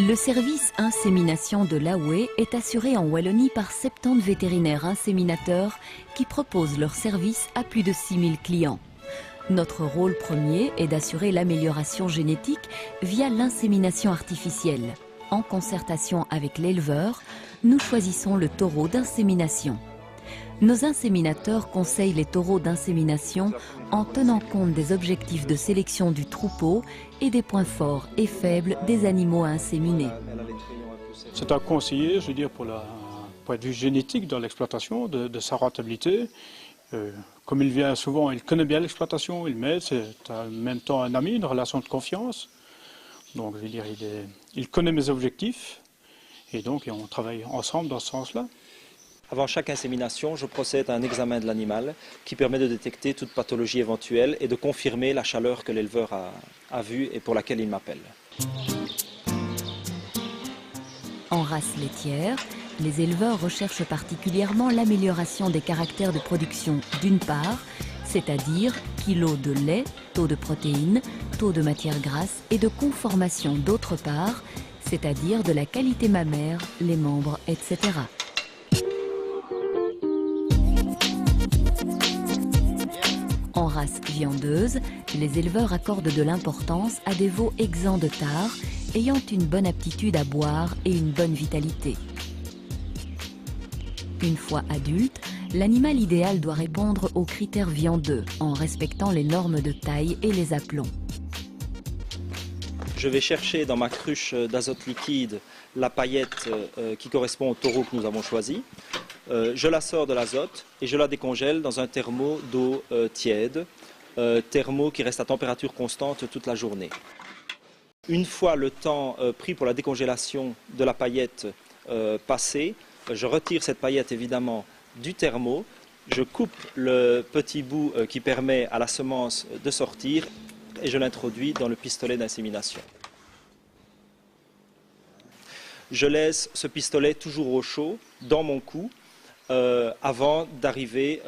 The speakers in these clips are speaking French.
Le service insémination de l'AOE est assuré en Wallonie par 70 vétérinaires inséminateurs qui proposent leurs services à plus de 6000 clients. Notre rôle premier est d'assurer l'amélioration génétique via l'insémination artificielle. En concertation avec l'éleveur, nous choisissons le taureau d'insémination. Nos inséminateurs conseillent les taureaux d'insémination en tenant compte des objectifs de sélection du troupeau et des points forts et faibles des animaux à inséminer. C'est un conseiller, je veux dire, pour le point de vue génétique dans l'exploitation, de sa rentabilité. Comme il vient souvent, il connaît bien l'exploitation, il m'aide, c'est en même temps un ami, une relation de confiance. Donc, je veux dire, il connaît mes objectifs et donc on travaille ensemble dans ce sens-là. Avant chaque insémination, je procède à un examen de l'animal qui permet de détecter toute pathologie éventuelle et de confirmer la chaleur que l'éleveur a vue et pour laquelle il m'appelle. En race laitière, les éleveurs recherchent particulièrement l'amélioration des caractères de production d'une part, c'est-à-dire kilo de lait, taux de protéines, taux de matière grasse et de conformation d'autre part, c'est-à-dire de la qualité mammaire, les membres, etc. En race viandeuse, les éleveurs accordent de l'importance à des veaux exempts de tare, ayant une bonne aptitude à boire et une bonne vitalité. Une fois adulte, l'animal idéal doit répondre aux critères viandeux en respectant les normes de taille et les aplombs. Je vais chercher dans ma cruche d'azote liquide la paillette qui correspond au taureau que nous avons choisi. Je la sors de l'azote et je la décongèle dans un thermo d'eau tiède, thermo qui reste à température constante toute la journée. Une fois le temps pris pour la décongélation de la paillette passé, je retire cette paillette évidemment du thermo, je coupe le petit bout qui permet à la semence de sortir et je l'introduis dans le pistolet d'insémination. Je laisse ce pistolet toujours au chaud dans mon cou avant d'arriver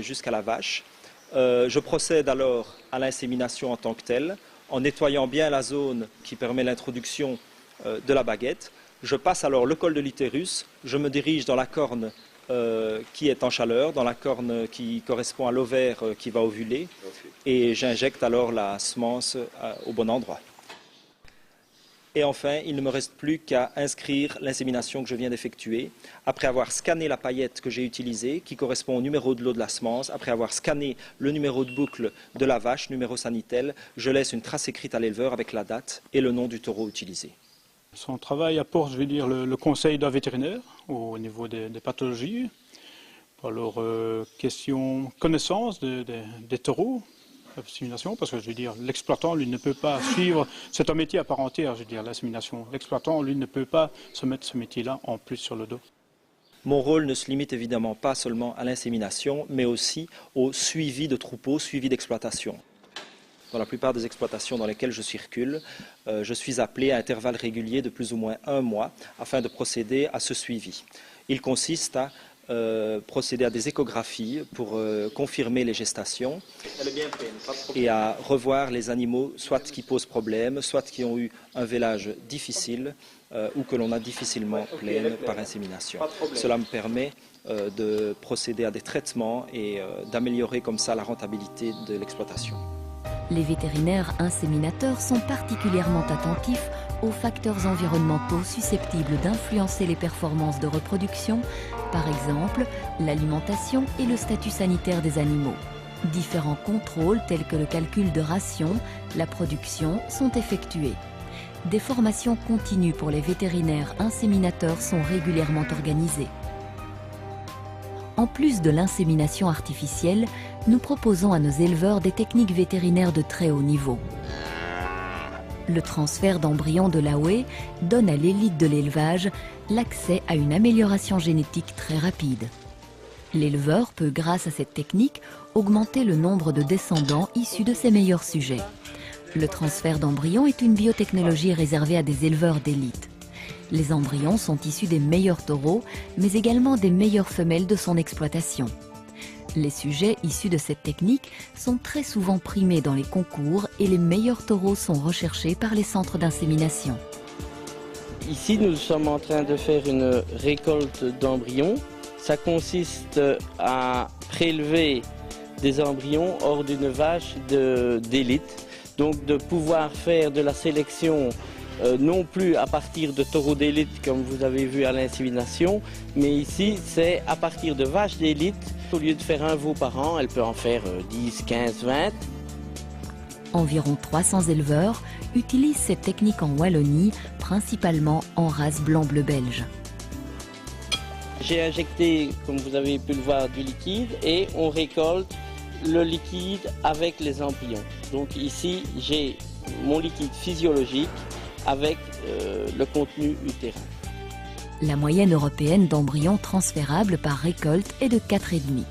jusqu'à la vache. Je procède alors à l'insémination en tant que telle, en nettoyant bien la zone qui permet l'introduction de la baguette. Je passe alors le col de l'utérus, je me dirige dans la corne qui est en chaleur, dans la corne qui correspond à l'ovaire qui va ovuler, et j'injecte alors la semence au bon endroit. Et enfin, il ne me reste plus qu'à inscrire l'insémination que je viens d'effectuer. Après avoir scanné la paillette que j'ai utilisée, qui correspond au numéro de lot de la semence, après avoir scanné le numéro de boucle de la vache, numéro Sanitel, je laisse une trace écrite à l'éleveur avec la date et le nom du taureau utilisé. Son travail apporte, je veux dire, le conseil d'un vétérinaire au niveau des pathologies. Alors, question connaissance des taureaux, l'insémination, parce que je veux dire, l'exploitant, lui, ne peut pas suivre, c'est un métier à part entière, je veux dire, l'insémination. L'exploitant, lui, ne peut pas se mettre ce métier-là en plus sur le dos. Mon rôle ne se limite évidemment pas seulement à l'insémination, mais aussi au suivi de troupeaux, suivi d'exploitation. Dans la plupart des exploitations dans lesquelles je circule, je suis appelé à intervalles réguliers de plus ou moins 1 mois afin de procéder à ce suivi. Il consiste à procéder à des échographies pour confirmer les gestations et à revoir les animaux, soit qui posent problème, soit qui ont eu un vélage difficile ou que l'on a difficilement pleine par insémination. Cela me permet de procéder à des traitements et d'améliorer comme ça la rentabilité de l'exploitation. Les vétérinaires inséminateurs sont particulièrement attentifs aux facteurs environnementaux susceptibles d'influencer les performances de reproduction, par exemple l'alimentation et le statut sanitaire des animaux. Différents contrôles tels que le calcul de ration, la production sont effectués. Des formations continues pour les vétérinaires inséminateurs sont régulièrement organisées. En plus de l'insémination artificielle, nous proposons à nos éleveurs des techniques vétérinaires de très haut niveau. Le transfert d'embryons de l'AOE donne à l'élite de l'élevage l'accès à une amélioration génétique très rapide. L'éleveur peut, grâce à cette technique, augmenter le nombre de descendants issus de ses meilleurs sujets. Le transfert d'embryons est une biotechnologie réservée à des éleveurs d'élite. Les embryons sont issus des meilleurs taureaux, mais également des meilleures femelles de son exploitation. Les sujets issus de cette technique sont très souvent primés dans les concours et les meilleurs taureaux sont recherchés par les centres d'insémination. Ici, nous sommes en train de faire une récolte d'embryons. Ça consiste à prélever des embryons hors d'une vache d'élite. Donc de pouvoir faire de la sélection non plus à partir de taureaux d'élite comme vous avez vu à l'insémination, mais ici c'est à partir de vaches d'élite. Au lieu de faire un veau par an, elle peut en faire 10, 15, 20. Environ 300 éleveurs utilisent cette technique en Wallonie, principalement en race blanc-bleu belge. J'ai injecté, comme vous avez pu le voir, du liquide et on récolte le liquide avec les embryons. Donc ici, j'ai mon liquide physiologique avec le contenu utérin. La moyenne européenne d'embryons transférables par récolte est de 4,5.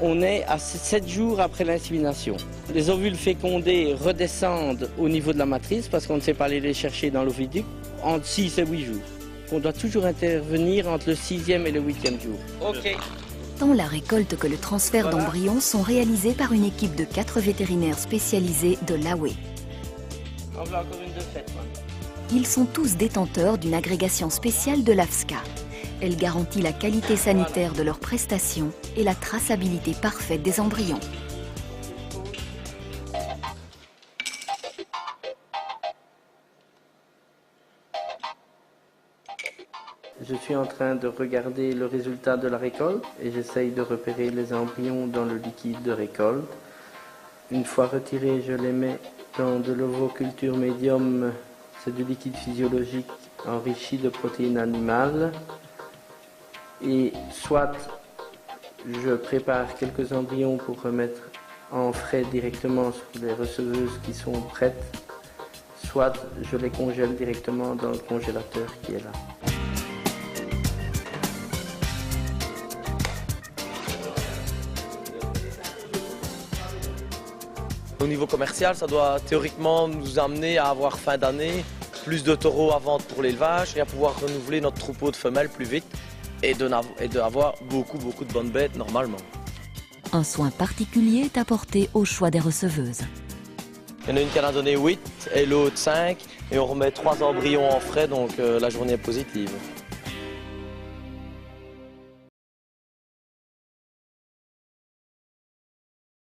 On est à 7 jours après l'insémination. Les ovules fécondés redescendent au niveau de la matrice parce qu'on ne sait pas aller les chercher dans l'oviduc entre 6 et 8 jours. On doit toujours intervenir entre le 6e et le 8e jour. Ok. Tant la récolte que le transfert d'embryons sont réalisés par une équipe de 4 vétérinaires spécialisés de l'AOE. On veut encore une de faite. Ils sont tous détenteurs d'une agrégation spéciale de l'AFSCA. Elle garantit la qualité sanitaire de leurs prestations et la traçabilité parfaite des embryons. Je suis en train de regarder le résultat de la récolte et j'essaye de repérer les embryons dans le liquide de récolte. Une fois retirés, je les mets dans de l'ovoculture médium. C'est du liquide physiologique enrichi de protéines animales. Et soit je prépare quelques embryons pour remettre en frais directement sur les receveuses qui sont prêtes, soit je les congèle directement dans le congélateur qui est là. Au niveau commercial, ça doit théoriquement nous amener à avoir fin d'année plus de taureaux à vendre pour l'élevage et à pouvoir renouveler notre troupeau de femelles plus vite et d'avoir beaucoup de bonnes bêtes normalement. Un soin particulier est apporté au choix des receveuses. Il y en a une qui en a donné 8 et l'autre 5 et on remet 3 embryons en frais, donc la journée est positive.